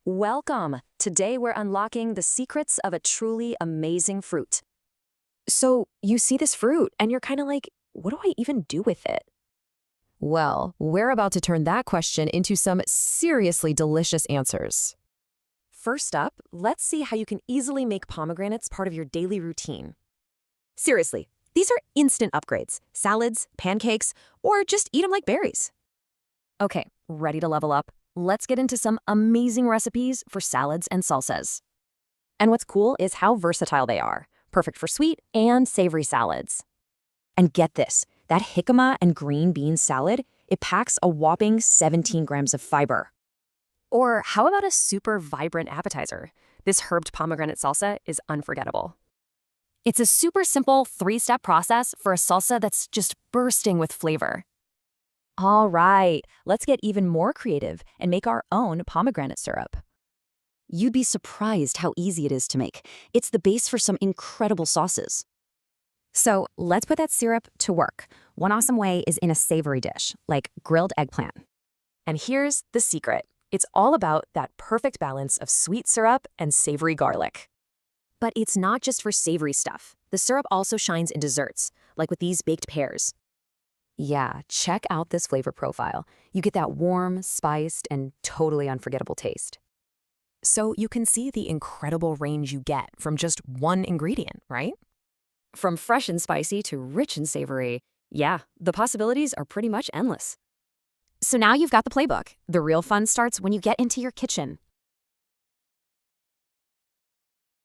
Welcome! Today we're unlocking the secrets of a truly amazing fruit. So you see this fruit and you're kind of like, what do I even do with it? Well, we're about to turn that question into some seriously delicious answers. First up, let's see how you can easily make pomegranates part of your daily routine. Seriously, these are instant upgrades. Salads, pancakes, or just eat them like berries. Okay, ready to level up? Let's get into some amazing recipes for salads and salsas. And what's cool is how versatile they are. Perfect for sweet and savory salads. And get this, that jicama and green bean salad, it packs a whopping 17 grams of fiber. Or how about a super vibrant appetizer? This herbed pomegranate salsa is unforgettable. It's a super simple 3-step process for a salsa that's just bursting with flavor. All right, let's get even more creative and make our own pomegranate syrup. You'd be surprised how easy it is to make. It's the base for some incredible sauces. So let's put that syrup to work. One awesome way is in a savory dish, like grilled eggplant. And here's the secret. It's all about that perfect balance of sweet syrup and savory garlic. But it's not just for savory stuff. The syrup also shines in desserts, like with these baked pears. Yeah, check out this flavor profile. You get that warm, spiced, and totally unforgettable taste. So you can see the incredible range you get from just one ingredient, right? From fresh and spicy to rich and savory, yeah, the possibilities are pretty much endless. So now you've got the playbook. The real fun starts when you get into your kitchen.